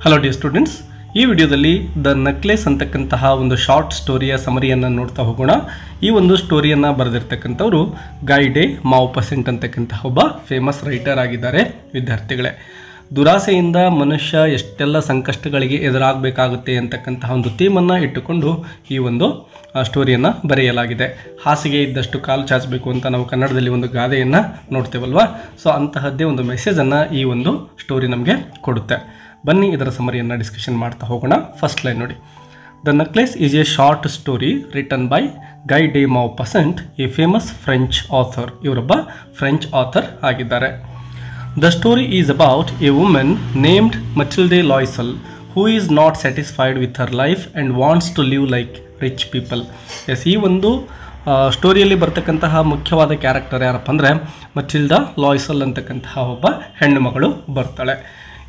Hello dear students, ಈ ವಿಡಿಯೋದಲ್ಲಿ the necklace ಅಂತಕ್ಕಂತಹ ಒಂದು ಶಾರ್ಟ್ ಸ್ಟೋರಿಯ ಸಮರಿಯನ್ನು ನೋಡ್ತಾ ಹೋಗೋಣ. ಈ ಒಂದು ಸ್ಟೋರಿಯನ್ನು ಬರೆದಿರ್ತಕ್ಕಂಥವರು ಗೈ ಡೆ ಮೌಪಸೆಂಟ್ ಅಂತಕ್ಕಂತಹ ಒಬ್ಬ ಫೇಮಸ್ ರೈಟರ್ ಆಗಿದ್ದಾರೆ. ವಿದ್ಯಾರ್ಥಿಗಳೇ, ದುರಾಸೆಯಿಂದ ಮನುಷ್ಯ ಎಷ್ಟೆಲ್ಲ ಸಂಕಷ್ಟಗಳಿಗೆ ಎದುರಾಗಬೇಕಾಗುತ್ತೆ ಅಂತಕ್ಕಂತಹ ಒಂದು ಥೀಮನ್ನು ಇಟ್ಟುಕೊಂಡು ಈ ಒಂದು ಸ್ಟೋರಿಯನ್ನು ಬರೆಯಲಾಗಿದೆ. ಹಾಸಿಗೆ ಇದ್ದಷ್ಟು ಕಾಲು ಚಾಚಬೇಕು ಅಂತ ನಾವು ಕನ್ನಡದಲ್ಲಿ ಒಂದು ಗಾದೆಯನ್ನು ನೋಡ್ತೇವಲ್ವಾ. ಸೊ ಅಂತಹದ್ದೇ ಒಂದು ಮೆಸೇಜನ್ನು ಈ ಒಂದು ಸ್ಟೋರಿ ನಮಗೆ ಕೊಡುತ್ತೆ. ಬನ್ನಿ ಇದರ ಸಮರಿಯನ್ನು ಡಿಸ್ಕಷನ್ ಮಾಡ್ತಾ ಹೋಗೋಣ. ಫಸ್ಟ್ ಲೈನ್ ನೋಡಿ. The necklace is a short story written by Guy de Maupassant, a famous French author. ಇವರೊಬ್ಬ ಫ್ರೆಂಚ್ ಆಥರ್ ಆಗಿದ್ದಾರೆ. The story is about a woman named Mathilde Loisel who is not satisfied with her life and wants to live like rich people. Yes, ಈ ಒಂದು ಸ್ಟೋರಿಯಲ್ಲಿ ಬರ್ತಕ್ಕಂತಹ ಮುಖ್ಯವಾದ character ಯಾರಪ್ಪ ಅಂದರೆ ಮಥಿಲ್ಡಾ ಲಾಯ್ಸಲ್ ಅಂತಕ್ಕಂತಹ ಒಬ್ಬ ಹೆಣ್ಣು ಮಗಳು ಬರ್ತಾಳೆ.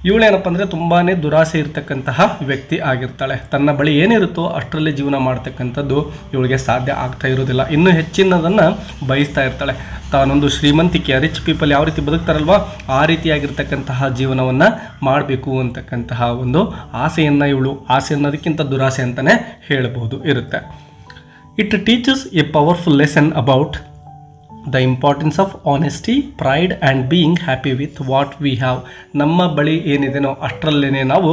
ಇವಳೇನಪ್ಪ ಅಂದರೆ ತುಂಬಾ ದುರಾಸೆ ಇರತಕ್ಕಂತಹ ವ್ಯಕ್ತಿ ಆಗಿರ್ತಾಳೆ. ತನ್ನ ಬಳಿ ಏನಿರುತ್ತೋ ಅಷ್ಟರಲ್ಲಿ ಜೀವನ ಮಾಡ್ತಕ್ಕಂಥದ್ದು ಇವಳಿಗೆ ಸಾಧ್ಯ ಆಗ್ತಾ ಇರೋದಿಲ್ಲ. ಇನ್ನೂ ಹೆಚ್ಚಿನದನ್ನು ಬಯಸ್ತಾ ಇರ್ತಾಳೆ. ತಾನೊಂದು ಶ್ರೀಮಂತಿಕೆ, ರಿಚ್ ಪೀಪಲ್ ಯಾವ ರೀತಿ ಬದುಕ್ತಾರಲ್ವ ಆ ರೀತಿಯಾಗಿರ್ತಕ್ಕಂತಹ ಜೀವನವನ್ನು ಮಾಡಬೇಕು ಅಂತಕ್ಕಂತಹ ಒಂದು ಆಸೆಯನ್ನು ಇವಳು, ಆಸೆ ಅನ್ನೋದಕ್ಕಿಂತ ದುರಾಸೆ ಅಂತಲೇ ಹೇಳಬಹುದು, ಇರುತ್ತೆ. It teaches A powerful lesson about the importance of honesty, pride and being happy with what we have. ನಮ್ಮ ಬಳಿ ಏನಿದೆನೋ ಅಷ್ಟರಲ್ಲೇ ನಾವು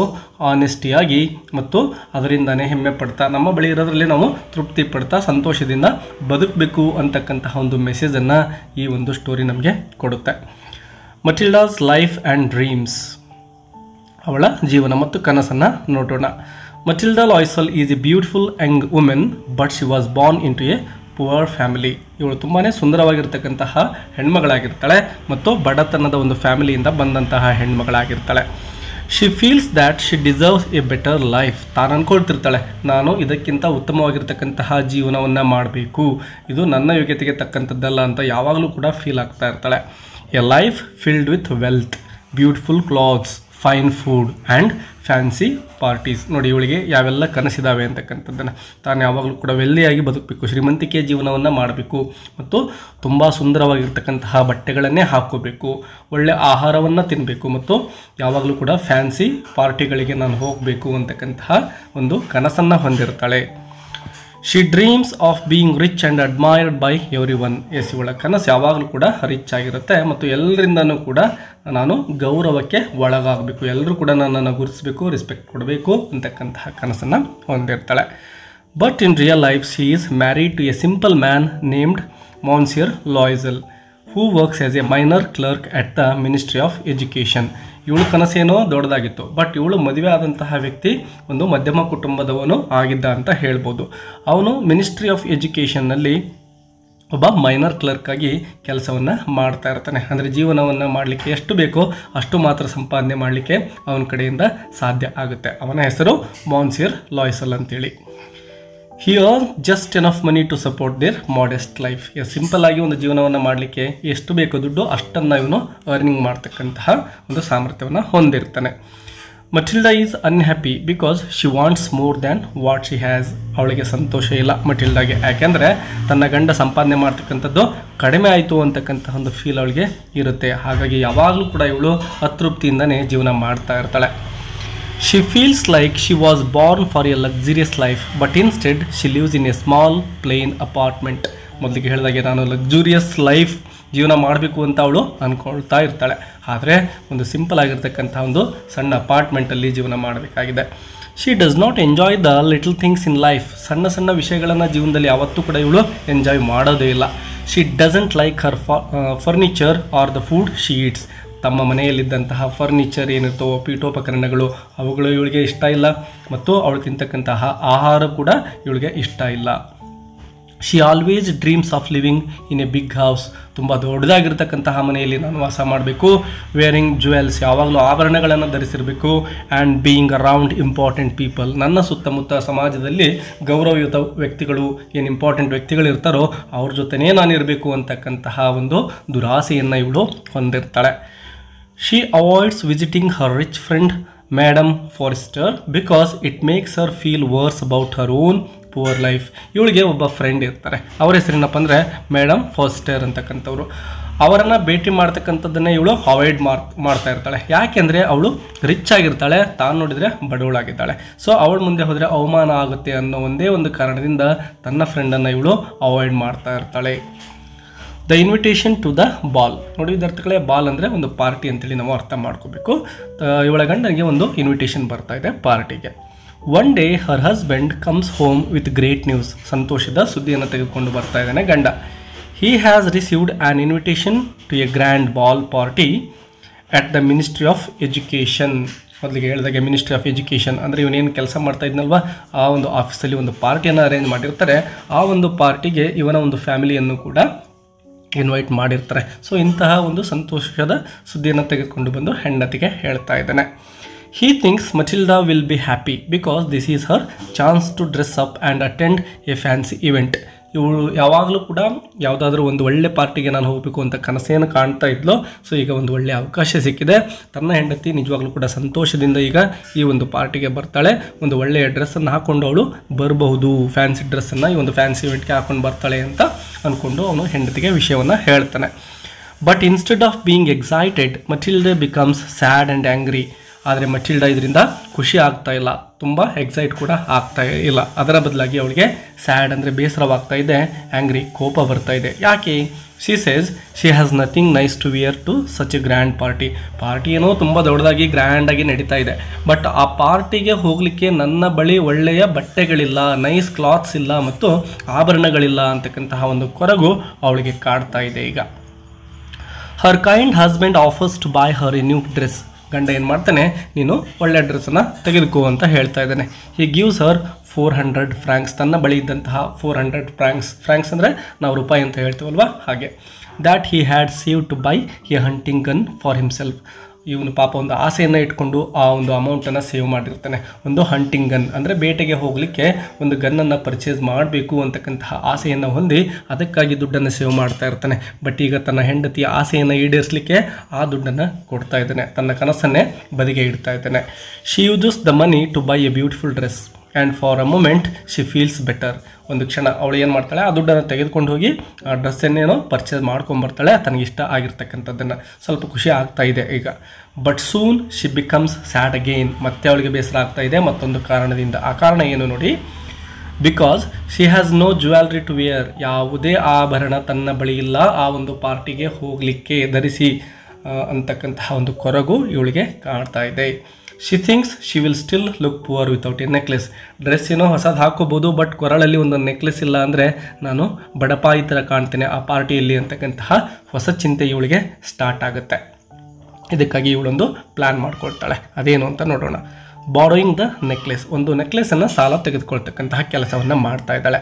ಆನೆಸ್ಟಿಯಾಗಿ ಮತ್ತು ಅದರಿಂದನೇ ಹೆಮ್ಮೆ ಪಡ್ತಾ, ನಮ್ಮ ಬಳಿ ಇರೋದ್ರಲ್ಲಿ ನಾವು ತೃಪ್ತಿ ಪಡ್ತಾ ಸಂತೋಷದಿಂದ ಬದುಕಬೇಕು ಅಂತಕ್ಕಂತಹ ಒಂದು ಮೆಸೇಜನ್ನು ಈ ಒಂದು ಸ್ಟೋರಿ ನಮಗೆ ಕೊಡುತ್ತೆ. ಮಥಿಲ್ಡಾಸ್ ಲೈಫ್ ಆ್ಯಂಡ್ ಡ್ರೀಮ್ಸ್, ಅವಳ ಜೀವನ ಮತ್ತು ಕನಸನ್ನು ನೋಡೋಣ. Mathilda Loisel is a beautiful young women but she was born into a poor family. ಇವಳು ತುಂಬಾ ಸುಂದರವಾಗಿರ್ತಕ್ಕಂತಹ ಹೆಣ್ಮಗಳಾಗಿರ್ತಾಳೆ ಮತ್ತು ಬಡತನದ ಒಂದು ಫ್ಯಾಮಿಲಿಯಿಂದ ಬಂದಂತಹ ಹೆಣ್ಮಗಳಾಗಿರ್ತಾಳೆ. She feels that she deserves a better life. ತಾನು ಅಂದ್ಕೊಳ್ತಿರ್ತಾಳೆ, ನಾನು ಇದಕ್ಕಿಂತ ಉತ್ತಮವಾಗಿರ್ತಕ್ಕಂತಹ ಜೀವನವನ್ನು ಮಾಡಬೇಕು, ಇದು ನನ್ನ ಯೋಗ್ಯತೆಗೆ ತಕ್ಕಂಥದ್ದಲ್ಲ ಅಂತ ಯಾವಾಗಲೂ ಕೂಡ ಫೀಲ್ ಆಗ್ತಾ ಇರ್ತಾಳೆ. A life filled with wealth, beautiful clothes, fine food and fancy parties. ನೋಡಿ, ಇವಳಿಗೆ ಯಾವೆಲ್ಲ ಕನಸಿದಾವೆ ಅಂತಕ್ಕಂಥದ್ದನ್ನು. ತಾನು ಯಾವಾಗಲೂ ಕೂಡ ವೆಲ್ಲಿಯಾಗಿ ಬದುಕಬೇಕು, ಶ್ರೀಮಂತಿಕೆಯ ಜೀವನವನ್ನು ಮಾಡಬೇಕು ಮತ್ತು ತುಂಬ ಸುಂದರವಾಗಿರ್ತಕ್ಕಂತಹ ಬಟ್ಟೆಗಳನ್ನೇ ಹಾಕ್ಕೋಬೇಕು, ಒಳ್ಳೆಯ ಆಹಾರವನ್ನು ತಿನ್ನಬೇಕು ಮತ್ತು ಯಾವಾಗಲೂ ಕೂಡ ಫ್ಯಾನ್ಸಿ ಪಾರ್ಟಿಗಳಿಗೆ ನಾನು ಹೋಗಬೇಕು ಅಂತಕ್ಕಂತಹ ಒಂದು ಕನಸನ್ನು ಹೊಂದಿರ್ತಾಳೆ. She dreams of being rich and admired by everyone. Yes, ಇವಳ ಕನಸು ಯಾವಾಗಲೂ ಕೂಡ ರಿಚ್ ಆಗಿರುತ್ತೆ ಮತ್ತು ಎಲ್ಲರಿಂದನೂ ಕೂಡ ನಾನು ಗೌರವಕ್ಕೆ ಒಳಗಾಗಬೇಕು, ಎಲ್ಲರೂ ಕೂಡ ನನ್ನನ್ನು ಗುರುತಿಸಬೇಕು, ರೆಸ್ಪೆಕ್ಟ್ ಕೊಡಬೇಕು ಅಂತಕ್ಕಂತಹ ಕನಸನ್ನು ಹೊಂದಿರ್ತಾಳೆ. But in real life she is married to a simple man named Monsieur Loisel who works as a minor clerk at the ministry of education. ಇವಳು ಕನಸೇನೋ ದೊಡ್ಡದಾಗಿತ್ತು, ಬಟ್ ಇವಳು ಮದುವೆ ಆದಂತಹ ವ್ಯಕ್ತಿ ಒಂದು ಮಧ್ಯಮ ಕುಟುಂಬದವನು ಆಗಿದ್ದ ಅಂತ ಹೇಳ್ಬೋದು. ಅವನು ಮಿನಿಸ್ಟ್ರಿ ಆಫ್ ಎಜುಕೇಷನ್ನಲ್ಲಿ ಒಬ್ಬ ಮೈನರ್ ಕ್ಲರ್ಕ್ ಆಗಿ ಕೆಲಸವನ್ನು ಮಾಡ್ತಾ ಇರ್ತಾನೆ. ಅಂದರೆ ಜೀವನವನ್ನು ಮಾಡಲಿಕ್ಕೆ ಎಷ್ಟು ಬೇಕೋ ಅಷ್ಟು ಮಾತ್ರ ಸಂಪಾದನೆ ಮಾಡಲಿಕ್ಕೆ ಅವನ ಕಡೆಯಿಂದ ಸಾಧ್ಯ ಆಗುತ್ತೆ. ಅವನ ಹೆಸರು ಮೊನ್ಸಿಯರ್ ಲಾಯ್ಸಲ್ ಅಂತೇಳಿ. He earn just enough money to support their modest life. Simple ಆಗಿ ಒಂದು ಜೀವನವನ್ನು ಮಾಡಲಿಕ್ಕೆ ಎಷ್ಟು ಬೇಕೋ ದುಡ್ಡು ಅಷ್ಟನ್ನು ಇವನು ಅರ್ನಿಂಗ್ ಮಾಡ್ತಕ್ಕಂತಹ ಒಂದು ಸಾಮರ್ಥ್ಯವನ್ನು ಹೊಂದಿರ್ತಾನೆ. Mathilda is unhappy because she wants more than what she has. ಅವಳಿಗೆ ಸಂತೋಷ ಇಲ್ಲ ಮಥಿಲ್ಡಾಗೆ, ಯಾಕೆಂದರೆ ತನ್ನ ಗಂಡ ಸಂಪಾದನೆ ಮಾಡ್ತಕ್ಕಂಥದ್ದು ಕಡಿಮೆ ಆಯಿತು ಅಂತಕ್ಕಂತಹ ಒಂದು ಫೀಲ್ ಅವಳಿಗೆ ಇರುತ್ತೆ. ಹಾಗಾಗಿ ಯಾವಾಗಲೂ ಕೂಡ ಇವಳು ಅತೃಪ್ತಿಯಿಂದನೇ ಜೀವನ ಮಾಡ್ತಾ ಇರ್ತಾಳೆ. She feels like she was born for a luxurious life, but instead she lives in a small plain apartment. ಮೊದಲಿಗೆ ಹೇಳಿದಾಗೆ ನಾನು ಲಕ್ಸುರಿಯಸ್ ಲೈಫ್ ಜೀವನ ಮಾಡಬೇಕು ಅಂತ ಅವಳು ಅಂದ್ಕೊಳ್ತಾ ಇರ್ತಾಳೆ, ಆದರೆ ಒಂದು ಸಿಂಪಲ್ ಆಗಿರ್ತಕ್ಕಂಥ ಒಂದು ಸಣ್ಣ ಅಪಾರ್ಟ್ಮೆಂಟಲ್ಲಿ ಜೀವನ ಮಾಡಬೇಕಾಗಿದೆ. She does not enjoy the little things in life. ಸಣ್ಣ ಸಣ್ಣ ವಿಷಯಗಳನ್ನು ಜೀವನದಲ್ಲಿ ಯಾವತ್ತೂ ಕೂಡ ಇವಳು ಎಂಜಾಯ್ ಮಾಡೋದೇ ಇಲ್ಲ. She doesn't like her furniture are the food she eats. ತಮ್ಮ ಮನೆಯಲ್ಲಿದ್ದಂತಹ ಫರ್ನಿಚರ್ ಏನಿರ್ತವೋ, ಪೀಠೋಪಕರಣಗಳು, ಅವುಗಳು ಇವಳಿಗೆ ಇಷ್ಟ ಇಲ್ಲ ಮತ್ತು ಅವಳು ತಿಂತಕ್ಕಂತಹ ಆಹಾರ ಕೂಡ ಇವಳಿಗೆ ಇಷ್ಟ ಇಲ್ಲ. She always dreams of living in a big house. ತುಂಬ ದೊಡ್ಡದಾಗಿರ್ತಕ್ಕಂತಹ ಮನೆಯಲ್ಲಿ ನಾನು ವಾಸ ಮಾಡಬೇಕು. ವೇರಿಂಗ್ ಜ್ಯುವೆಲ್ಸ್, ಯಾವಾಗಲೂ ಆಭರಣಗಳನ್ನು ಧರಿಸಿರಬೇಕು. And being around important people. ನನ್ನ ಸುತ್ತಮುತ್ತ ಸಮಾಜದಲ್ಲಿ ಗೌರವಯುತ ವ್ಯಕ್ತಿಗಳು, ಏನು ಇಂಪಾರ್ಟೆಂಟ್ ವ್ಯಕ್ತಿಗಳು ಇರ್ತಾರೋ ಅವ್ರ ಜೊತೆನೇ ನಾನಿರಬೇಕು ಅಂತಕ್ಕಂತಹ ಒಂದು ದುರಾಸೆಯನ್ನು ಇವಳು ಹೊಂದಿರ್ತಾಳೆ. She avoids visiting her rich friend Madame Forrester because it makes her feel worse about her own poor life. ಇವಳಿಗೆ ಒಬ್ಬ ಫ್ರೆಂಡ್ ಇರ್ತಾರೆ, ಅವ್ರ ಹೆಸರೇನಪ್ಪ ಅಂದರೆ ಮೇಡಮ್ ಫಾಸ್ಟರ್ ಅಂತಕ್ಕಂಥವ್ರು. ಅವರನ್ನು ಭೇಟಿ ಮಾಡ್ತಕ್ಕಂಥದ್ದನ್ನೇ ಇವಳು ಅವಾಯ್ಡ್ ಮಾಡ್ತಾ ಇರ್ತಾಳೆ. ಯಾಕೆಂದರೆ ಅವಳು ರಿಚ್ ಆಗಿರ್ತಾಳೆ, ತಾನು ನೋಡಿದರೆ ಬಡವಳಾಗಿದ್ದಾಳೆ. ಸೊ ಅವಳ ಮುಂದೆ ಹೋದರೆ ಅವಮಾನ ಆಗುತ್ತೆ ಅನ್ನೋ ಒಂದೇ ಒಂದು ಕಾರಣದಿಂದ ತನ್ನ ಫ್ರೆಂಡನ್ನು ಇವಳು ಅವಾಯ್ಡ್ ಮಾಡ್ತಾ ಇರ್ತಾಳೆ. The invitation to the ball. ನೋಡಿ ವಿದ್ಯಾರ್ಥಿಗಳೇ, ಬಾಲ್ ಅಂದರೆ ಒಂದು ಪಾರ್ಟಿ ಅಂತೇಳಿ ನಾವು ಅರ್ಥ ಮಾಡ್ಕೋಬೇಕು. ಇವಳ ಗಂಡನಿಗೆ ಒಂದು ಇನ್ವಿಟೇಷನ್ ಬರ್ತಾ ಇದೆ ಪಾರ್ಟಿಗೆ. One day her husband comes home with great news. ಸಂತೋಷದ ಸುದ್ದಿಯನ್ನು ತೆಗೆದುಕೊಂಡು ಬರ್ತಾ ಇದ್ದಾನೆ ಗಂಡ. He has received an invitation to a grand ball party at the Ministry of Education. ಮೊದಲಿಗೆ ಹೇಳಿದಾಗೆ ಮಿನಿಸ್ಟ್ರಿ ಆಫ್ ಎಜುಕೇಷನ್ ಅಂದರೆ ಇವನೇನು ಕೆಲಸ ಮಾಡ್ತಾ ಇದ್ನಲ್ವ, ಆ ಒಂದು ಆಫೀಸಲ್ಲಿ ಒಂದು ಪಾರ್ಟಿಯನ್ನು ಅರೇಂಜ್ ಮಾಡಿರ್ತಾರೆ. ಆ ಒಂದು ಪಾರ್ಟಿಗೆ ಇವನ ಒಂದು ಫ್ಯಾಮಿಲಿಯನ್ನು ಕೂಡ ಇನ್ವೈಟ್ ಮಾಡಿರ್ತಾರೆ. ಸೊ ಇಂತಹ ಒಂದು ಸಂತೋಷದ ಸುದ್ದಿಯನ್ನು ತೆಗೆದುಕೊಂಡು ಬಂದು ಹೆಂಡತಿಗೆ ಹೇಳ್ತಾ ಇದ್ದಾನೆ. He thinks Matilda will be happy because this is her chance to dress up and attend a fancy event. ಇವಳು ಯಾವಾಗಲೂ ಕೂಡ ಯಾವುದಾದ್ರೂ ಒಂದು ಒಳ್ಳೆ ಪಾರ್ಟಿಗೆ ನಾನು ಹೋಗಬೇಕು ಅಂತ ಕನಸೇನು ಕಾಣ್ತಾ ಇದ್ಲೋ, ಸೊ ಈಗ ಒಂದು ಒಳ್ಳೆಯ ಅವಕಾಶ ಸಿಕ್ಕಿದೆ. ತನ್ನ ಹೆಂಡತಿ ನಿಜವಾಗ್ಲೂ ಕೂಡ ಸಂತೋಷದಿಂದ ಈಗ ಈ ಒಂದು ಪಾರ್ಟಿಗೆ ಬರ್ತಾಳೆ. ಒಂದು ಒಳ್ಳೆಯ ಡ್ರೆಸ್ಸನ್ನು ಹಾಕ್ಕೊಂಡು ಅವಳು ಬರಬಹುದು, ಫ್ಯಾನ್ಸಿ ಡ್ರೆಸ್ಸನ್ನು ಈ ಒಂದು ಫ್ಯಾನ್ಸಿ ಇವೆಂಟ್ಗೆ ಹಾಕ್ಕೊಂಡು ಬರ್ತಾಳೆ ಅಂತ ಅಂದ್ಕೊಂಡು ಅವನು ಹೆಂಡತಿಗೆ ವಿಷಯವನ್ನು ಹೇಳ್ತಾನೆ. But instead of being excited Matilda becomes sad and angry. ಆದರೆ ಮಟಿಲ್ಡಾ ಇದರಿಂದ ಖುಷಿ ಆಗ್ತಾ ಇಲ್ಲ, ತುಂಬ ಎಕ್ಸೈಟ್ ಕೂಡ ಆಗ್ತಾ ಇಲ್ಲ. ಅದರ ಬದಲಾಗಿ ಅವಳಿಗೆ ಸ್ಯಾಡ್ ಅಂದರೆ ಬೇಸರವಾಗ್ತಾ ಇದೆ, ಆ್ಯಂಗ್ರಿ ಕೋಪ ಬರ್ತಾ ಇದೆ. ಯಾಕೆ? She says she has nothing nice to wear to such a grand party. Party ಏನೋ ತುಂಬ ದೊಡ್ಡದಾಗಿ ಗ್ರ್ಯಾಂಡಾಗಿ ನಡೀತಾ ಇದೆ, ಬಟ್ ಆ ಪಾರ್ಟಿಗೆ ಹೋಗಲಿಕ್ಕೆ ನನ್ನ ಬಳಿ ಒಳ್ಳೆಯ ಬಟ್ಟೆಗಳಿಲ್ಲ, ನೈಸ್ ಕ್ಲಾತ್ಸ್ ಇಲ್ಲ ಮತ್ತು ಆಭರಣಗಳಿಲ್ಲ ಅಂತಕ್ಕಂತಹ ಒಂದು ಕೊರಗು ಅವಳಿಗೆ ಕಾಡ್ತಾ ಇದೆ. ಈಗ her kind husband offers to buy her a new dress. ಗಂಡ ಏನು ಮಾಡ್ತಾನೆ, ನೀನು ಒಳ್ಳೆ ಡ್ರೆಸ್ಸನ್ನು ತೆಗೆದುಕೋ ಅಂತ ಹೇಳ್ತಾ ಇದ್ದಾನೆ. He gives Har 400 francs. ತನ್ನ ಬಳಿ ಇದ್ದಂತಹ 400 ಫ್ರಾಂಕ್ಸ್ ಅಂದರೆ ನಾವು ರೂಪಾಯಿ ಅಂತ ಹೇಳ್ತೀವಲ್ವ, ಹಾಗೆ. That he had save to buy a hunting gun for himself. ಇವನು ಪಾಪ ಒಂದು ಆಸೆಯನ್ನು ಇಟ್ಕೊಂಡು ಆ ಒಂದು ಅಮೌಂಟನ್ನು ಸೇವ್ ಮಾಡಿರ್ತಾನೆ. ಒಂದು ಹಂಟಿಂಗ್ ಗನ್ ಅಂದರೆ ಬೇಟೆಗೆ ಹೋಗಲಿಕ್ಕೆ ಒಂದು ಗನ್ನನ್ನು ಪರ್ಚೇಸ್ ಮಾಡಬೇಕು ಅಂತಕ್ಕಂತಹ ಆಸೆಯನ್ನು ಹೊಂದಿ ಅದಕ್ಕಾಗಿ ದುಡ್ಡನ್ನು ಸೇವ್ ಮಾಡ್ತಾ ಇರ್ತಾನೆ. ಬಟ್ ಈಗ ತನ್ನ ಹೆಂಡತಿಯ ಆಸೆಯನ್ನು ಈಡೇರಿಸಲಿಕ್ಕೆ ಆ ದುಡ್ಡನ್ನು ಕೊಡ್ತಾ ಇದ್ದಾನೆ, ತನ್ನ ಕನಸನ್ನೇ ಬದಿಗೆ ಇಡ್ತಾ ಇದ್ದಾನೆ. She uses the money to buy a beautiful dress and for a moment she feels better. ಒಂದು ಕ್ಷಣ ಅವಳು ಏನು ಮಾಡ್ತಾಳೆ, ಆ ದುಡ್ಡನ್ನು ತೆಗೆದುಕೊಂಡು ಹೋಗಿ ಆ ಡ್ರೆಸ್ಸನ್ನೇನೋ ಪರ್ಚೇಸ್ ಮಾಡ್ಕೊಂಬರ್ತಾಳೆ, ತನಗಿಷ್ಟ ಆಗಿರ್ತಕ್ಕಂಥದ್ದನ್ನು. ಸ್ವಲ್ಪ ಖುಷಿ ಆಗ್ತಾ ಇದೆ ಈಗ. But soon she becomes sad again. ಮತ್ತೆ ಅವಳಿಗೆ ಬೇಸರ ಆಗ್ತಾ ಇದೆ ಮತ್ತೊಂದು ಕಾರಣದಿಂದ. ಆ ಕಾರಣ ಏನು ನೋಡಿ, because she has no jewellery to wear. ಯಾವುದೇ ಆಭರಣ ತನ್ನ ಬಳಿ ಇಲ್ಲ ಆ ಒಂದು ಪಾರ್ಟಿಗೆ ಹೋಗಲಿಕ್ಕೆ ಧರಿಸಿ ಅಂತಕ್ಕಂತಹ ಒಂದು ಕೊರಗು ಇವಳಿಗೆ ಕಾಣ್ತಾ ಇದೆ. She thinks she will still look poor without A necklace. Dress ಏನೋ ಹೊಸದು ಹಾಕೋಬೋದು, ಬಟ್ ಕೊರಳಲ್ಲಿ ಒಂದು ನೆಕ್ಲೆಸ್ ಇಲ್ಲ ಅಂದರೆ ನಾನು ಬಡಪಾಯಿ ಥರ ಕಾಣ್ತೇನೆ ಆ ಪಾರ್ಟಿಯಲ್ಲಿ ಅಂತಕ್ಕಂತಹ ಹೊಸ ಚಿಂತೆ ಇವಳಿಗೆ ಸ್ಟಾರ್ಟ್ ಆಗುತ್ತೆ. ಇದಕ್ಕಾಗಿ ಇವಳೊಂದು ಪ್ಲ್ಯಾನ್ ಮಾಡ್ಕೊಳ್ತಾಳೆ. ಅದೇನು ಅಂತ ನೋಡೋಣ. Borrowing the necklace. ಒಂದು ನೆಕ್ಲೆಸನ್ನು ಸಾಲ ತೆಗೆದುಕೊಳ್ತಕ್ಕಂತಹ ಕೆಲಸವನ್ನು ಮಾಡ್ತಾ ಇದ್ದಾಳೆ.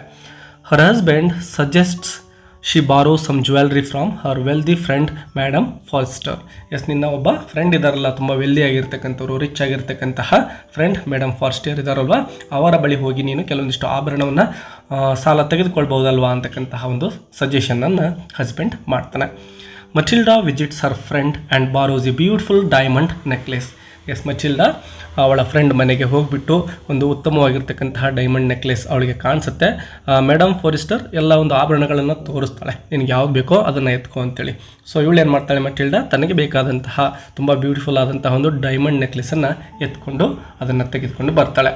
Her husband suggests she borrow some jewellery from her wealthy friend Madame Forestier. ನಿನ್ನ ಒಬ್ಬ ಫ್ರೆಂಡ್ ಇದ್ದಾರಲ್ಲ, ತುಂಬ ವೆಲ್ದಿ ಆಗಿರ್ತಕ್ಕಂಥವ್ರು, ರಿಚ್ ಆಗಿರ್ತಕ್ಕಂತಹ ಫ್ರೆಂಡ್ ಮೇಡಮ್ ಫಾರ್ಸ್ಟರ್ ಇದ್ದಾರಲ್ವ, ಅವರ ಬಳಿ ಹೋಗಿ ನೀನು ಕೆಲವೊಂದಿಷ್ಟು ಆಭರಣವನ್ನು ಸಾಲ ತೆಗೆದುಕೊಳ್ಬಹುದಲ್ವಾ ಅಂತಕ್ಕಂತಹ ಒಂದು ಸಜೆಷನನ್ನು ಹಸ್ಬೆಂಡ್ ಮಾಡ್ತಾನೆ. Matilda visits her friend and borrows a beautiful diamond necklace. Matilda ಅವಳ ಫ್ರೆಂಡ್ ಮನೆಗೆ ಹೋಗಿಬಿಟ್ಟು ಒಂದು ಉತ್ತಮವಾಗಿರ್ತಕ್ಕಂತಹ ಡೈಮಂಡ್ ನೆಕ್ಲೆಸ್ ಅವಳಿಗೆ ಕಾಣಿಸುತ್ತೆ. ಮೇಡಮ್ ಫಾರೆಸ್ಟರ್ ಎಲ್ಲ ಒಂದು ಆಭರಣಗಳನ್ನು ತೋರಿಸ್ತಾಳೆ, ನಿನಗೆ ಯಾವ್ದು ಬೇಕೋ ಅದನ್ನು ಎತ್ಕೊ ಅಂತೇಳಿ. ಸೊ ಇವಳು ಏನು ಮಾಡ್ತಾಳೆ, ಮಟಿಲ್ಡಾ ತನಗೆ ಬೇಕಾದಂತಹ ತುಂಬ ಬ್ಯೂಟಿಫುಲ್ ಆದಂತಹ ಒಂದು ಡೈಮಂಡ್ ನೆಕ್ಲೆಸನ್ನು ಎತ್ಕೊಂಡು ಅದನ್ನು ತೆಗೆದುಕೊಂಡು ಬರ್ತಾಳೆ.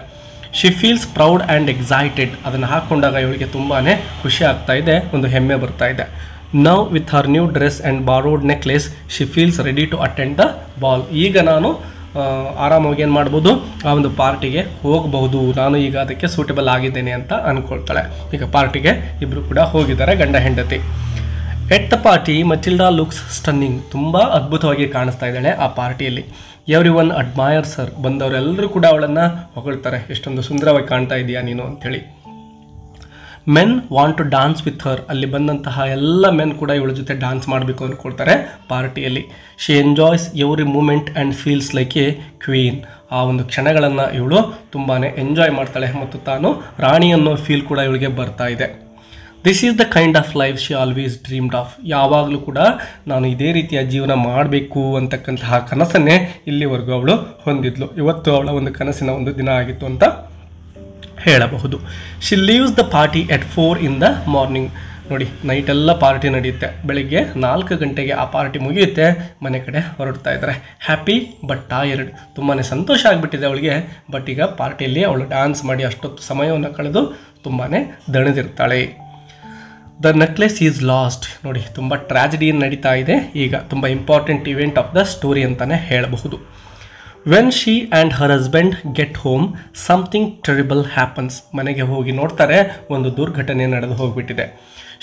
She feels proud and excited. ಅದನ್ನು ಹಾಕ್ಕೊಂಡಾಗ ಇವಳಿಗೆ ತುಂಬಾ ಖುಷಿ ಆಗ್ತಾ ಇದೆ, ಒಂದು ಹೆಮ್ಮೆ ಬರ್ತಾ ಇದೆ. Now with her new dress and borrowed necklace she feels ready to attend the ball. ಈಗ ನಾನು ಆರಾಮಾಗಿ ಏನು ಮಾಡ್ಬೋದು, ಆ ಒಂದು ಪಾರ್ಟಿಗೆ ಹೋಗಬಹುದು, ನಾನು ಈಗ ಅದಕ್ಕೆ ಸೂಟಬಲ್ ಆಗಿದ್ದೇನೆ ಅಂತ ಅಂದ್ಕೊಳ್ತಾಳೆ. ಈಗ ಪಾರ್ಟಿಗೆ ಇಬ್ಬರು ಕೂಡ ಹೋಗಿದ್ದಾರೆ, ಗಂಡ ಹೆಂಡತಿ. At the party Matilda looks stunning. ತುಂಬ ಅದ್ಭುತವಾಗಿ ಕಾಣಿಸ್ತಾ ಇದ್ದಾಳೆ ಆ ಪಾರ್ಟಿಯಲ್ಲಿ. ಎವ್ರಿ ಒನ್ ಅಡ್ಮೈರ್ಸ್ ಹರ್. ಬಂದವರೆಲ್ಲರೂ ಕೂಡ ಅವಳನ್ನು ಹೊಗಳ್ತಾರೆ, ಎಷ್ಟೊಂದು ಸುಂದರವಾಗಿ ಕಾಣ್ತಾ ಇದೆಯಾ ನೀನು ಅಂಥೇಳಿ. Men want to dance with her. ಅಲ್ಲಿ ಬಂದಂತಹ ಎಲ್ಲ ಮೆನ್ ಕೂಡ ಇವಳ ಜೊತೆ ಡಾನ್ಸ್ ಮಾಡಬೇಕು ಅಂದ್ಕೊಳ್ತಾರೆ ಪಾರ್ಟಿಯಲ್ಲಿ. She enjoys every moment and feels like a queen. ಆ ಒಂದು ಕ್ಷಣಗಳನ್ನು ಇವಳು ತುಂಬಾ ಎಂಜಾಯ್ ಮಾಡ್ತಾಳೆ ಮತ್ತು ತಾನು ರಾಣಿ ಅನ್ನೋ ಫೀಲ್ ಕೂಡ ಇವಳಿಗೆ ಬರ್ತಾ ಇದೆ. This is the kind of life she always dreamed of. ಯಾವಾಗಲೂ ಕೂಡ ನಾನು ಇದೇ ರೀತಿಯ ಜೀವನ ಮಾಡಬೇಕು ಅಂತಕ್ಕಂತಹ ಕನಸನ್ನೇ ಇಲ್ಲಿವರೆಗೂ ಅವಳು ಹೊಂದಿದ್ಲು. ಇವತ್ತು ಅವಳ ಒಂದು ಕನಸಿನ ಒಂದು ದಿನ ಆಗಿತ್ತು ಅಂತ ಹೇಳಬಹುದು. She leaves the party at 4 in the morning. ನೋಡಿ ನೈಟೆಲ್ಲ ಪಾರ್ಟಿ ನಡೆಯುತ್ತೆ, ಬೆಳಿಗ್ಗೆ 4 ಗಂಟೆಗೆ ಆ ಪಾರ್ಟಿ ಮುಗಿಯುತ್ತೆ, ಮನೆ ಕಡೆ ಹೊರಡ್ತಾ ಇದ್ದಾರೆ. ಹ್ಯಾಪಿ ಬಟ್ ಟಯರ್ಡ್, ತುಂಬಾ ಸಂತೋಷ ಆಗಿಬಿಟ್ಟಿದೆ ಅವಳಿಗೆ. ಬಟ್ ಈಗ ಪಾರ್ಟಿಯಲ್ಲಿ ಅವಳು ಡ್ಯಾನ್ಸ್ ಮಾಡಿ ಅಷ್ಟೊತ್ತು ಸಮಯವನ್ನು ಕಳೆದು ತುಂಬಾ ದಣಿದಿರ್ತಾಳೆ. The necklace is lost. ನೋಡಿ ತುಂಬ ಟ್ರಾಜಿಡಿ ನಡೀತಾ ಇದೆ ಈಗ, ತುಂಬ important event of the story ಅಂತಲೇ ಹೇಳಬಹುದು. When she and her husband get home something terrible happens. ಮನೆಗೆ ಹೋಗಿ ನೋಡ್ತಾರೆ, ಒಂದು ದುರ್ಘಟನೆ ನಡೆದು ಹೋಗಿಬಿಟ್ಟಿದೆ.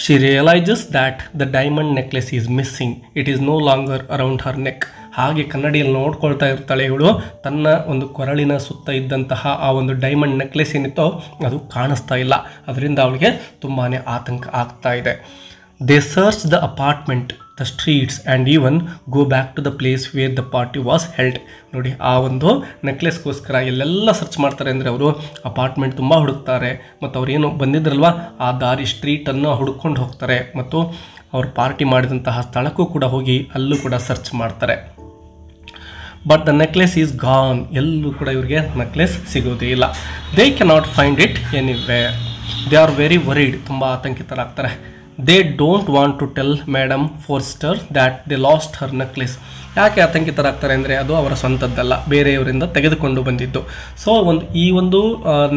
She realizes that the diamond necklace is missing, it is no longer around her neck. ಹಾಗೆ ಕನ್ನಡಿಯಲ್ಲಿ ನೋಡ್ಕೊಳ್ತಾ ಇರ್ತಾಳೆ ಇವಳು, ತನ್ನ ಒಂದು ಕೊರಳಿನ ಸುತ್ತ ಇದ್ದಂತಹ ಆ ಒಂದು ಡೈಮಂಡ್ ನೆಕ್ಲೆಸ್ ಏನಿತ್ತೋ ಅದು ಕಾಣಿಸ್ತಾ ಇಲ್ಲ. ಅದರಿಂದ ಅವಳಿಗೆ ತುಂಬಾ ಆತಂಕ ಆಗ್ತಾ ಇದೆ. They search the apartment, the streets and even go back to the place where the party was held. ನೋಡಿ ಆ ಒಂದು ನೆಕ್ಲೆಸ್ಗೋಸ್ಕರ ಎಲ್ಲೆಲ್ಲ ಸರ್ಚ್ ಮಾಡ್ತಾರೆ ಅಂದರೆ ಅವರು ಅಪಾರ್ಟ್ಮೆಂಟ್ ತುಂಬ ಹುಡುಕ್ತಾರೆ, ಮತ್ತು ಅವ್ರೇನು ಬಂದಿದ್ರಲ್ವ ಆ ದಾರಿ ಸ್ಟ್ರೀಟನ್ನು ಹುಡುಕೊಂಡು ಹೋಗ್ತಾರೆ, ಮತ್ತು ಅವ್ರು ಪಾರ್ಟಿ ಮಾಡಿದಂತಹ ಸ್ಥಳಕ್ಕೂ ಕೂಡ ಹೋಗಿ ಅಲ್ಲೂ ಕೂಡ ಸರ್ಚ್ ಮಾಡ್ತಾರೆ. But the necklace is gone, ಎಲ್ಲೂ ಕೂಡ ಇವರಿಗೆ ನೆಕ್ಲೆಸ್ ಸಿಗೋದೇ ಇಲ್ಲ. They cannot find it anywhere. They are very worried, ತುಂಬ ಆತಂಕಿತರಾಗ್ತಾರೆ. They don't want to tell madam Forestier that they lost her necklace. ಯಾಕೆ ಆತಂಕಿತರಾಗ್ತಾರೆ ಅಂದರೆ ಅದು ಅವರ ಸ್ವಂತದ್ದಲ್ಲ, ಬೇರೆಯವರಿಂದ ತೆಗೆದುಕೊಂಡು ಬಂದಿದ್ದು. ಸೊ ಈ ಒಂದು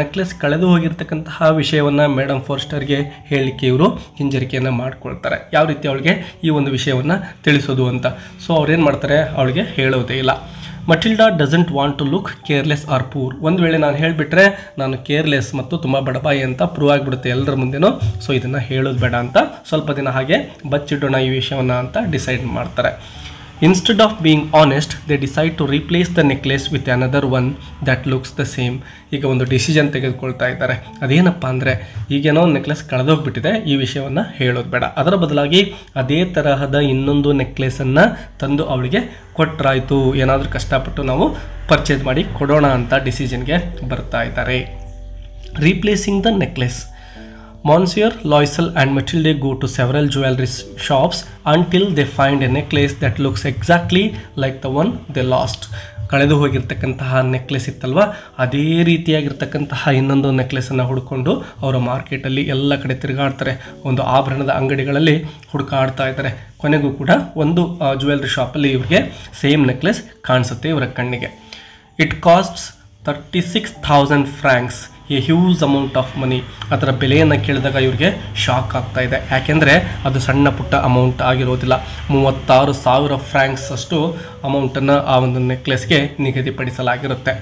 ನೆಕ್ಲೆಸ್ ಕಳೆದು ಹೋಗಿರ್ತಕ್ಕಂತಹ ವಿಷಯವನ್ನು ಮೇಡಮ್ ಫೋರ್ಸ್ಟರ್ಗೆ ಹೇಳಲಿಕ್ಕೆ ಇವರು ಹಿಂಜರಿಕೆಯನ್ನು ಮಾಡ್ಕೊಳ್ತಾರೆ. ಯಾವ ರೀತಿ ಅವಳಿಗೆ ಈ ಒಂದು ವಿಷಯವನ್ನು ತಿಳಿಸೋದು ಅಂತ. ಸೊ ಅವ್ರೇನು ಮಾಡ್ತಾರೆ, ಅವಳಿಗೆ ಹೇಳೋದೇ ಇಲ್ಲ. Matilda doesn't want to look careless or poor. ಒಂದು ವೇಳೆ ನಾನು ಹೇಳಿಬಿಟ್ರೆ ನಾನು ಕೇರ್ಲೆಸ್ ಮತ್ತು ತುಂಬ ಬಡಬಾಯಿ ಅಂತ ಪ್ರೂವ್ ಆಗಿಬಿಡುತ್ತೆ ಎಲ್ಲರ ಮುಂದೆನೂ. ಸೊ ಇದನ್ನು ಹೇಳೋದು ಬೇಡ ಅಂತ ಸ್ವಲ್ಪ ದಿನ ಹಾಗೆ ಬಚ್ಚಿಡೋಣ ಈ ವಿಷಯವನ್ನು ಅಂತ ಡಿಸೈಡ್ ಮಾಡ್ತಾರೆ. Instead of being honest they decide to replace the necklace with another one that looks the same. ಈಗ ಒಂದು ಡಿಸಿಷನ್ ತೆಗೆದುಕೊಳ್ತಾ ಇದ್ದಾರೆ. ಅದೇನಪ್ಪ ಅಂದರೆ, ಈಗೇನೋ ನೆಕ್ಲೆಸ್ ಕಳೆದೋಗ್ಬಿಟ್ಟಿದೆ, ಈ ವಿಷಯವನ್ನು ಹೇಳೋದು ಬೇಡ, ಅದರ ಬದಲಾಗಿ ಅದೇ ತರಹದ ಇನ್ನೊಂದು ನೆಕ್ಲೆಸನ್ನು ತಂದು ಅವಳಿಗೆ ಕೊಟ್ಟರಾಯಿತು, ಏನಾದರೂ ಕಷ್ಟಪಟ್ಟು ನಾವು ಪರ್ಚೇಸ್ ಮಾಡಿ ಕೊಡೋಣ ಅಂತ ಡಿಸಿಷನ್ಗೆ ಬರ್ತಾ ಇದ್ದಾರೆ. Replacing the necklace. Monsieur Loisel and Mathilde go to several jewelry shops until they find a necklace that looks exactly like the one they lost. ಕಳೆದು ಹೋಗಿರ್ತಕ್ಕಂತಹ ನೆಕ್ಲೆಸ್ ಇತ್ತಲ್ವ, ಅದೇ ರೀತಿಯಾಗಿರ್ತಕ್ಕಂತಹ ಇನ್ನೊಂದು ನೆಕ್ಲೆಸನ್ನು ಹುಡ್ಕೊಂಡು ಅವರ ಮಾರ್ಕೆಟಲ್ಲಿ ಎಲ್ಲ ಕಡೆ ತಿರುಗಾಡ್ತಾರೆ, ಒಂದು ಆಭರಣದ ಅಂಗಡಿಗಳಲ್ಲಿ ಹುಡುಕಾಡ್ತಾ ಇದ್ದಾರೆ. ಕೊನೆಗೂ ಕೂಡ ಒಂದು ಜ್ಯುವೆಲ್ರಿ ಶಾಪಲ್ಲಿ ಇವರಿಗೆ ಸೇಮ್ ನೆಕ್ಲೆಸ್ ಕಾಣಿಸುತ್ತೆ ಇವರ ಕಣ್ಣಿಗೆ. It costs 36,000 francs, A huge amount of money. ಅದರ ಬೆಲೆಯನ್ನು ಕೇಳಿದಾಗ ಇವ್ರಿಗೆ ಶಾಕ್ ಆಗ್ತಾ ಇದೆ, ಯಾಕೆಂದರೆ ಅದು ಸಣ್ಣ ಪುಟ್ಟ ಅಮೌಂಟ್ ಆಗಿರೋದಿಲ್ಲ. 36,000 ಫ್ರ್ಯಾಂಕ್ಸ್ ಅಷ್ಟು ಅಮೌಂಟನ್ನು ಆ ಒಂದು ನೆಕ್ಲೆಸ್ಗೆ ನಿಗದಿಪಡಿಸಲಾಗಿರುತ್ತೆ.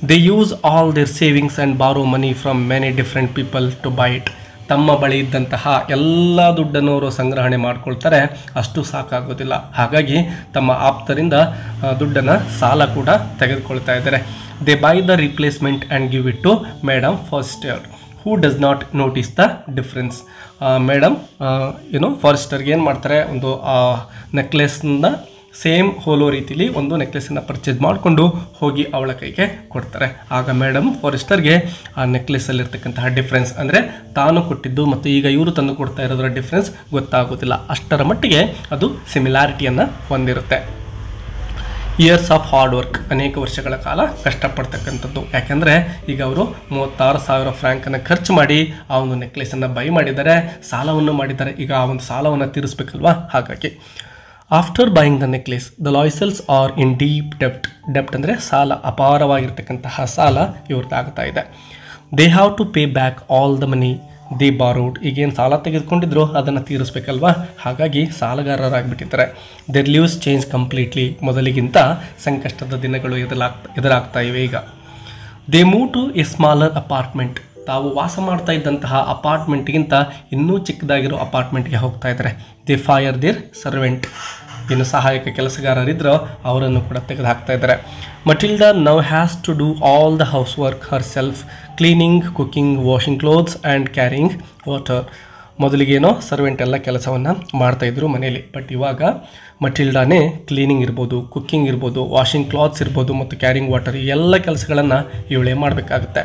They use all their savings and borrow money from many different people to buy it. ತಮ್ಮ ಬಳಿ ಇದ್ದಂತಹ ಎಲ್ಲ ದುಡ್ಡನ್ನು ಅವರು ಸಂಗ್ರಹಣೆ ಮಾಡ್ಕೊಳ್ತಾರೆ, ಅಷ್ಟು ಸಾಕಾಗೋದಿಲ್ಲ. ಹಾಗಾಗಿ ತಮ್ಮ ಆಪ್ತರಿಂದ ದುಡ್ಡನ್ನು ಸಾಲ ಕೂಡ ತೆಗೆದುಕೊಳ್ತಾ ಇದ್ದಾರೆ. They buy the replacement and give it to madam Forestier, who does not notice the difference. ಮೇಡಮ್ ಫಾರ್ಸ್ಟರ್ಗೆ ಏನು ಮಾಡ್ತಾರೆ, ಒಂದು ನೆಕ್ಲೆಸ್ನ ಸೇಮ್ ಹೋಲೋ ರೀತಿಲಿ ಒಂದು ನೆಕ್ಲೆಸನ್ನು ಪರ್ಚೇಸ್ ಮಾಡಿಕೊಂಡು ಹೋಗಿ ಅವಳ ಕೈಗೆ ಕೊಡ್ತಾರೆ. ಆಗ ಮೇಡಮ್ ಫಾರೆಸ್ಟರ್ಗೆ ಆ ನೆಕ್ಲೆಸ್ಸಲ್ಲಿರ್ತಕ್ಕಂತಹ ಡಿಫ್ರೆನ್ಸ್, ಅಂದರೆ ತಾನು ಕೊಟ್ಟಿದ್ದು ಮತ್ತು ಈಗ ಇವರು ತಂದು ಕೊಡ್ತಾ ಇರೋದರ ಡಿಫ್ರೆನ್ಸ್ ಗೊತ್ತಾಗೋದಿಲ್ಲ. ಅಷ್ಟರ ಮಟ್ಟಿಗೆ ಅದು ಸಿಮಿಲಾರಿಟಿಯನ್ನು ಹೊಂದಿರುತ್ತೆ. ಇಯರ್ಸ್ ಆಫ್ ಹಾರ್ಡ್ ವರ್ಕ್, ಅನೇಕ ವರ್ಷಗಳ ಕಾಲ ಕಷ್ಟಪಡ್ತಕ್ಕಂಥದ್ದು. ಯಾಕೆಂದರೆ ಈಗ ಅವರು 36,000 ಫ್ರ್ಯಾಂಕನ್ನು ಖರ್ಚು ಮಾಡಿ ಆ ಒಂದು ನೆಕ್ಲೆಸನ್ನು ಬೈ ಮಾಡಿದ್ದಾರೆ, ಸಾಲವನ್ನು ಮಾಡಿದ್ದಾರೆ. ಈಗ ಆ ಒಂದು ಸಾಲವನ್ನು ತೀರಿಸ್ಬೇಕಲ್ವಾ, ಹಾಗಾಗಿ. After buying the necklace the Loisels are in deep ಡೆಪ್ಟ್. ಡೆಪ್ಟ್ ಅಂದರೆ ಸಾಲ, ಅಪಾರವಾಗಿರ್ತಕ್ಕಂತಹ ಸಾಲ ಇವ್ರದ್ದಾಗ್ತಾ ಇದೆ. They have to pay back all the money they borrowed. ಈಗೇನು ಸಾಲ ತೆಗೆದುಕೊಂಡಿದ್ರು ಅದನ್ನು ತೀರಿಸ್ಬೇಕಲ್ವಾ, ಹಾಗಾಗಿ ಸಾಲಗಾರರಾಗಿಬಿಟ್ಟಿದ್ದಾರೆ. Their lives change completely. ಮೊದಲಿಗಿಂತ ಸಂಕಷ್ಟದ ದಿನಗಳು ಎದುರಾಗ್ತಾ ಇವೆ ಈಗ. They move to a smaller apartment. ತಾವು ವಾಸ ಮಾಡ್ತಾ ಇದ್ದಂತಹ ಅಪಾರ್ಟ್ಮೆಂಟ್ಗಿಂತ ಇನ್ನೂ ಚಿಕ್ಕದಾಗಿರೋ ಅಪಾರ್ಟ್ಮೆಂಟ್ಗೆ ಹೋಗ್ತಾ ಇದ್ದಾರೆ. They fire their servant. ಇನ್ನು ಸಹಾಯಕ ಕೆಲಸಗಾರರಿದ್ರೋ ಅವರನ್ನು ಕೂಡ ತೆಗೆದು ಹಾಕ್ತಾ ಇದ್ದಾರೆ. Matilda now has to do all the house work herself, cleaning, cooking, washing clothes and carrying water. ಮೊದಲಿಗೇನೋ ಸರ್ವೆಂಟ್ ಎಲ್ಲ ಕೆಲಸವನ್ನು ಮಾಡ್ತಾಯಿದ್ರು ಮನೆಯಲ್ಲಿ, ಬಟ್ ಇವಾಗ ಮಟಿಲ್ಡಾನೇ ಕ್ಲೀನಿಂಗ್ ಇರ್ಬೋದು, ಕುಕ್ಕಿಂಗ್ ಇರ್ಬೋದು, ವಾಷಿಂಗ್ ಕ್ಲಾತ್ಸ್ ಇರ್ಬೋದು ಮತ್ತು ಕ್ಯಾರಿಂಗ್ ವಾಟರ್, ಈ ಎಲ್ಲ ಕೆಲಸಗಳನ್ನು ಇವಳೇ ಮಾಡಬೇಕಾಗುತ್ತೆ.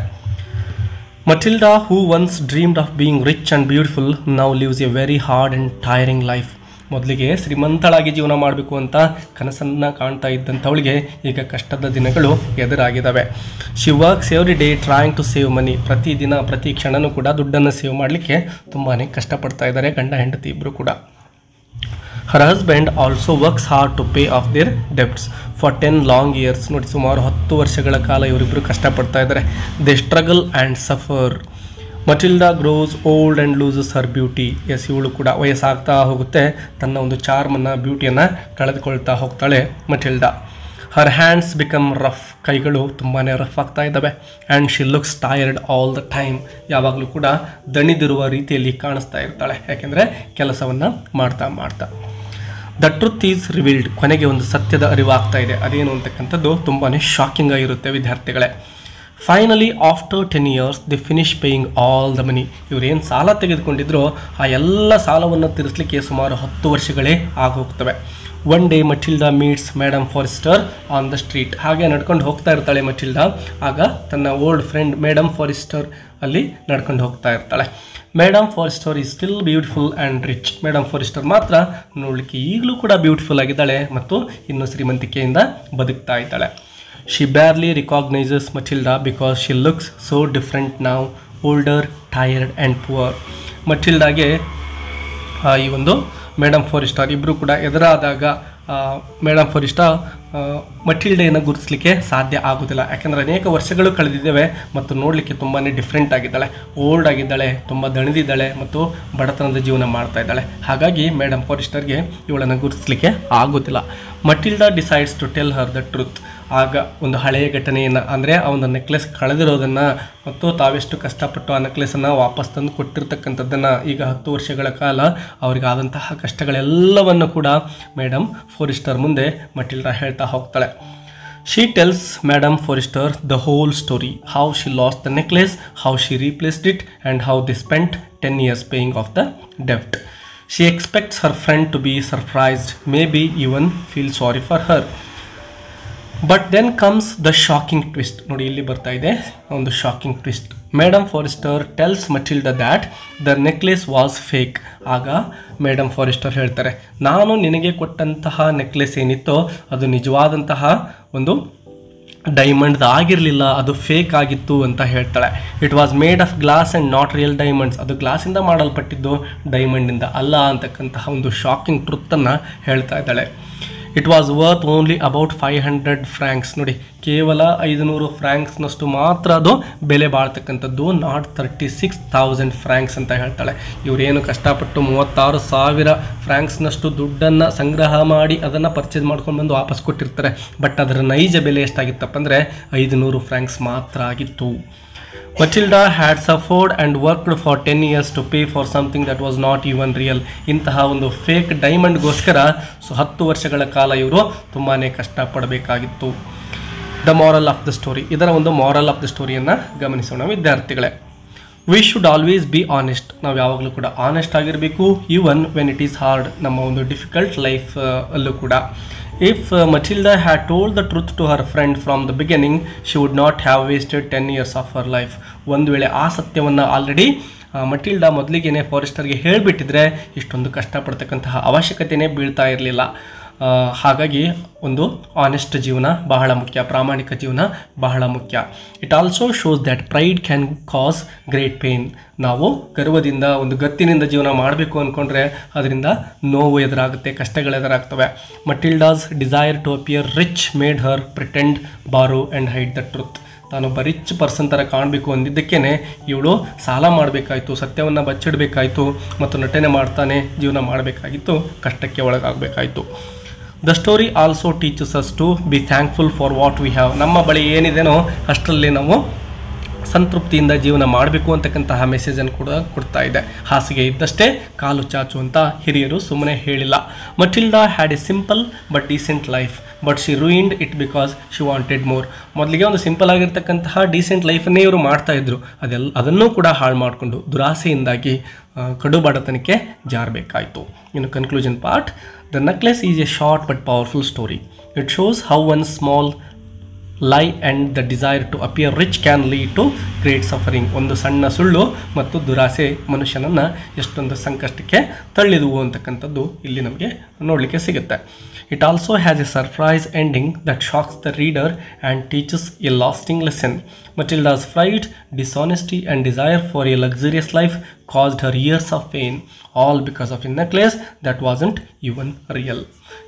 Matilda, who once dreamed of being rich and beautiful, now lives a very hard and tiring life. ಮೊದಲಿಗೆ ಶ್ರೀಮಂತಳಾಗಿ ಜೀವನ ಮಾಡಬೇಕು ಅಂತ ಕನಸನ್ನು ಕಾಣ್ತಾ ಇದ್ದಂಥವಳಿಗೆ ಈಗ ಕಷ್ಟದ ದಿನಗಳು ಎದುರಾಗಿದ್ದಾವೆ. She works every day trying to save money. ಪ್ರತಿದಿನ ಪ್ರತಿ ಕ್ಷಣನೂ ಕೂಡ ದುಡ್ಡನ್ನು ಸೇವ್ ಮಾಡಲಿಕ್ಕೆ ತುಂಬಾ ಕಷ್ಟಪಡ್ತಾ ಇದ್ದಾರೆ ಗಂಡ ಹೆಂಡತಿ ಇಬ್ಬರು ಕೂಡ. Her husband also works hard to pay off their debts for 10 long years. ನೋಡಿ, ಸುಮಾರು 10 ವರ್ಷಗಳ ಕಾಲ ಇವರಿಬ್ಬರು ಕಷ್ಟಪಡ್ತಾ ಇದ್ದಾರೆ. They struggle and suffer. Matilda grows old and loses her beauty. Yes, ಇವಳು ಕೂಡ ವಯಸ್ಸಾಗ್ತಾ ಹೋಗುತ್ತೆ, ತನ್ನ ಒಂದು ಚಾರ್ಮನ್ನು ಬ್ಯೂಟಿಯನ್ನು ಕಳೆದುಕೊಳ್ತಾ ಹೋಗ್ತಾಳೆ ಮಟಿಲ್ಡಾ. ಹರ್ ಹ್ಯಾಂಡ್ಸ್ ಬಿಕಮ್ ರಫ್. ಕೈಗಳು ತುಂಬಾ ರಫ್ ಆಗ್ತಾ ಇದ್ದಾವೆ. And she looks tired all the time. ಯಾವಾಗಲೂ ಕೂಡ ದಣಿದಿರುವ ರೀತಿಯಲ್ಲಿ ಕಾಣಿಸ್ತಾ ಇರ್ತಾಳೆ, ಯಾಕೆಂದರೆ ಕೆಲಸವನ್ನು ಮಾಡ್ತಾ. The truth is revealed. ಕೊನೆಗೆ ಒಂದು ಸತ್ಯದ ಅರಿವಾಗ್ತಾ ಇದೆ. ಅದೇನು ಅಂತಕ್ಕಂಥದ್ದು ತುಂಬಾ ಶಾಕಿಂಗ್ ಆಗಿರುತ್ತೆ ವಿದ್ಯಾರ್ಥಿಗಳೇ. Finally after 10 years the finish paying all the ಮನಿ. ಇವರೇನು ಸಾಲ ತೆಗೆದುಕೊಂಡಿದ್ರೋ ಆ ಎಲ್ಲ ಸಾಲವನ್ನು ತೀರಿಸಲಿಕ್ಕೆ ಸುಮಾರು 10 ವರ್ಷಗಳೇ ಆಗೋಗ್ತವೆ. One day Matilda meets madam Forestier on the street. ಹಾಗೆ ನಡ್ಕೊಂಡು ಹೋಗ್ತಾ ಇರ್ತಾಳೆ ಮಟಿಲ್ಡಾ. ಆಗ ತನ್ನ ಓಲ್ಡ್ ಫ್ರೆಂಡ್ ಮೇಡಮ್ ಫಾರೆಸ್ಟರ್ ಅಲ್ಲಿ ನಡ್ಕೊಂಡು ಹೋಗ್ತಾ ಇರ್ತಾಳೆ. Madam forester is still beautiful and rich. Madam forester ಮಾತ್ರ ನೋಡಲಿಕ್ಕೆ ಈಗಲೂ ಕೂಡ ಬ್ಯೂಟಿಫುಲ್ ಆಗಿದ್ದಾಳೆ ಮತ್ತು ಇನ್ನು ಶ್ರೀಮಂತಿಕೆಯಿಂದ ಬದುಕ್ತಾ ಇದ್ದಾಳೆ. She barely recognizes Matilda because she looks so different now, older, tired and poor. ಮಟಿಲ್ಡಾಗೆ ಈ ಒಂದು ಮೇಡಮ್ ಫಾರೆಸ್ಟರ್ ಇಬ್ಬರು ಕೂಡ ಎದುರಾದಾಗ ಮೇಡಮ್ ಫಾರೆಸ್ಟರ್ ಮಟಿಲ್ಡೆಯನ್ನು ಗುರುತಿಸಲಿಕ್ಕೆ ಸಾಧ್ಯ ಆಗೋದಿಲ್ಲ. ಯಾಕೆಂದರೆ ಅನೇಕ ವರ್ಷಗಳು ಕಳೆದಿದ್ದೇವೆ ಮತ್ತು ನೋಡಲಿಕ್ಕೆ ತುಂಬಾ ಡಿಫ್ರೆಂಟ್ ಆಗಿದ್ದಾಳೆ, ಓಲ್ಡ್ ಆಗಿದ್ದಾಳೆ, ತುಂಬ ದಣಿದಿದ್ದಾಳೆ ಮತ್ತು ಬಡತನದ ಜೀವನ ಮಾಡ್ತಾ ಇದ್ದಾಳೆ. ಹಾಗಾಗಿ ಮೇಡಮ್ ಫಾರೆಸ್ಟರ್ಗೆ ಇವಳನ್ನು ಗುರುತಿಸಲಿಕ್ಕೆ ಆಗೋದಿಲ್ಲ. Matilda decides to tell her the truth. ಆಗ ಒಂದು ಹಳೆಯ ಘಟನೆಯನ್ನು, ಅಂದರೆ ಆ ಒಂದು ನೆಕ್ಲೆಸ್ ಕಳೆದಿರೋದನ್ನು ಮತ್ತು ತಾವೆಷ್ಟು ಕಷ್ಟಪಟ್ಟು ಆ ನೆಕ್ಲೆಸನ್ನು ವಾಪಸ್ ತಂದು ಕೊಟ್ಟಿರ್ತಕ್ಕಂಥದ್ದನ್ನು, ಈಗ 10 ವರ್ಷಗಳ ಕಾಲ ಅವರಿಗಾದಂತಹ ಕಷ್ಟಗಳೆಲ್ಲವನ್ನು ಕೂಡ ಮೇಡಮ್ ಫಾರೆಸ್ಟರ್ ಮುಂದೆ ಮಟಿಲ್ಡಾ ಹೇಳ್ತಾ ಹೋಗ್ತಾಳೆ. She tells madam Forestier the whole story, how she lost the necklace, how she replaced it and how they spent 10 years paying off the ಡೆಬ್ಟ್. She expects her friend to be surprised, maybe even feel sorry for her. But then comes the shocking twist. ನೋಡಿ, ಇಲ್ಲಿ ಬರ್ತಾ ಇದೆ ಒಂದು shocking twist. Madam Forestier tells Matilda that the necklace was fake. ಆಗ madam Forestier ಹೇಳ್ತಾರೆ, ನಾನು ನಿನಗೆ ಕೊಟ್ಟಂತಹ ನೆಕ್ಲೆಸ್ ಏನಿತ್ತೋ ಅದು ನಿಜವಾದಂತಹ ಒಂದು ಡೈಮಂಡ್ ಆಗಿರಲಿಲ್ಲ, ಅದು ಫೇಕ್ ಆಗಿತ್ತು ಅಂತ ಹೇಳ್ತಾಳೆ. It was made of glass and not real diamonds. ಅದು ಗ್ಲಾಸಿಂದ ಮಾಡಲ್ಪಟ್ಟಿದ್ದು, ಡೈಮಂಡಿಂದ ಅಲ್ಲ ಅಂತಕ್ಕಂತಹ ಒಂದು ಶಾಕಿಂಗ್ ಟ್ರುತ್ತನ್ನು ಹೇಳ್ತಾ ಇದ್ದಾಳೆ. It was worth only about 500 francs. ನೋಡಿ, ಕೇವಲ 500 francsನಷ್ಟು ಮಾತ್ರ ಅದು ಬೆಲೆ ಬಾಳ್ತಕ್ಕಂಥದ್ದು, ನಾಟ್ 36,000 francs ಅಂತ ಹೇಳ್ತಾಳೆ. ಇವರೇನು ಕಷ್ಟಪಟ್ಟು 36,000 francsನಷ್ಟು ದುಡ್ಡನ್ನು ಸಂಗ್ರಹ ಮಾಡಿ ಅದನ್ನು ಪರ್ಚೇಸ್ ಮಾಡ್ಕೊಂಡು ಬಂದು ವಾಪಸ್ ಕೊಟ್ಟಿರ್ತಾರೆ. ಬಟ್ ಅದರ ನೈಜ ಬೆಲೆ ಎಷ್ಟಾಗಿತ್ತಪ್ಪ ಅಂದರೆ 500 francs ಮಾತ್ರ ಆಗಿತ್ತು. Matilda had suffered and worked for 10 years to pay for something that was not even real. ಇಂತಹ ಒಂದು ಫೇಕ್ ಡೈಮಂಡ್ಗೋಸ್ಕರ 10 ವರ್ಷಗಳ ಕಾಲ ಇವರು ತುಂಬಾ ಕಷ್ಟಪಡಬೇಕಾಗಿತ್ತು. The moral of the story. ಇದರ ಒಂದು ಮಾರಲ್ ಆಫ್ ದ ಸ್ಟೋರಿಯನ್ನು ಗಮನಿಸೋಣ ವಿದ್ಯಾರ್ಥಿಗಳೇ. We should always be honest. ನಾವು ಯಾವಾಗಲೂ ಕೂಡ ಆನೆಸ್ಟ್ ಆಗಿರಬೇಕು, even when it is hard. ನಮ್ಮ ಒಂದು ಡಿಫಿಕಲ್ಟ್ ಲೈಫ್ ಅಲ್ಲೂ ಕೂಡ. If Matilda had told the truth to her friend from the beginning, she would not have wasted 10 years of her life. ಒಂದು ವೇಳೆ ಆ ಸತ್ಯವನ್ನು ಆಲ್ರೆಡಿ ಮಟಿಲ್ಡಾ ಮೊದಲಿಗೆ ಫಾರೆಸ್ಟರ್ಗೆ ಹೇಳಿಬಿಟ್ಟಿದ್ರೆ ಇಷ್ಟೊಂದು ಕಷ್ಟಪಡ್ತಕ್ಕಂತಹ ಅವಶ್ಯಕತೆಯೇ ಬೀಳ್ತಾ ಇರಲಿಲ್ಲ. ಹಾಗಾಗಿ ಒಂದು ಆನೆಸ್ಟ್ ಜೀವನ ಬಹಳ ಮುಖ್ಯ, ಪ್ರಾಮಾಣಿಕ ಜೀವನ ಬಹಳ ಮುಖ್ಯ. It also shows that pride can cause great pain. ನಾವು ಗರ್ವದಿಂದ ಒಂದು ಗತ್ತಿನಿಂದ ಜೀವನ ಮಾಡಬೇಕು ಅಂದ್ಕೊಂಡ್ರೆ ಅದರಿಂದ ನೋವು ಎದುರಾಗುತ್ತೆ, ಕಷ್ಟಗಳು ಎದುರಾಗ್ತವೆ. Matilda's desire to appear rich made her pretend, borrow and hide the truth. ತಾನೊಬ್ಬ ರಿಚ್ ಪರ್ಸನ್ ಥರ ಕಾಣಬೇಕು ಅಂದಿದ್ದಕ್ಕೇ ಇವಳು ಸಾಲ ಮಾಡಬೇಕಾಯಿತು, ಸತ್ಯವನ್ನು ಬಚ್ಚಿಡಬೇಕಾಯಿತು ಮತ್ತು ನಟನೆ ಮಾಡ್ತಾನೆ ಜೀವನ ಮಾಡಬೇಕಾಗಿತ್ತು, ಕಷ್ಟಕ್ಕೆ ಒಳಗಾಗಬೇಕಾಯಿತು. The story also teaches us to be thankful for what we have. ನಮ್ಮ ಬಳಿ ಏನಿದೆನೋ ಅಷ್ಟರಲ್ಲಿ ನಾವು ಸಂತೃಪ್ತಿಯಿಂದ ಜೀವನ ಮಾಡಬೇಕು ಅಂತಕ್ಕಂತಹ ಮೆಸೇಜನ್ನು ಕೂಡ ಕೊಡ್ತಾ ಇದೆ. ಹಾಸಿಗೆ ಇದ್ದಷ್ಟೇ ಕಾಲು ಚಾಚು ಅಂತ ಹಿರಿಯರು ಸುಮ್ಮನೆ ಹೇಳಿಲ್ಲ. Matilda had a simple but decent life, but she ruined it because she wanted more. ಮೊದಲಿಗೆ ಒಂದು ಸಿಂಪಲ್ ಆಗಿರ್ತಕ್ಕಂತಹ ಡೀಸೆಂಟ್ ಲೈಫನ್ನೇ ಇವರು ಮಾಡ್ತಾಯಿದ್ರು, ಅದನ್ನೂ ಕೂಡ ಹಾಳು ಮಾಡಿಕೊಂಡು ದುರಾಸೆಯಿಂದಾಗಿ ಕಡು ಬಡತನಕ್ಕೆ ಜಾರಬೇಕಾಯಿತು. ಇನ್ನು conclusion part. The necklace is a short but powerful story. It shows how one small lie and the desire to appear rich can lead to great suffering. ಒಂದು ಸಣ್ಣ ಸುಳ್ಳು ಮತ್ತು ದುರಾಸೆ ಮನುಷ್ಯನನ್ನು ಎಷ್ಟೊಂದು ಸಂಕಷ್ಟಕ್ಕೆ ತಳ್ಳಿದುವು ಅಂತಕ್ಕಂಥದ್ದು ಇಲ್ಲಿ ನಮಗೆ ನೋಡಲಿಕ್ಕೆ ಸಿಗುತ್ತೆ. It also has a surprise ending that shocks the reader and teaches a lasting lesson. Matilda's pride, dishonesty and desire for a luxurious life caused her years of pain, all because of a necklace that wasn't even real.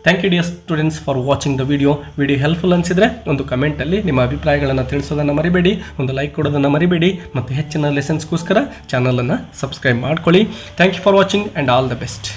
Thank you dear students for watching the video. Video helpful ಅನಿಸಿದ್ರೆ ಒಂದು ಕಮೆಂಟಲ್ಲಿ ನಿಮ್ಮ ಅಭಿಪ್ರಾಯಗಳನ್ನು ತಿಳಿಸೋದನ್ನು ಮರಿಬೇಡಿ, ಒಂದು like ಕೊಡೋದನ್ನು ಮರಿಬೇಡಿ ಮತ್ತು ಹೆಚ್ಚಿನ ಲೆಸನ್ಸ್ಗೋಸ್ಕರ ಚಾನಲನ್ನು ಸಬ್ಸ್ಕ್ರೈಬ್ ಮಾಡ್ಕೊಳ್ಳಿ. Thank you for watching and all the best.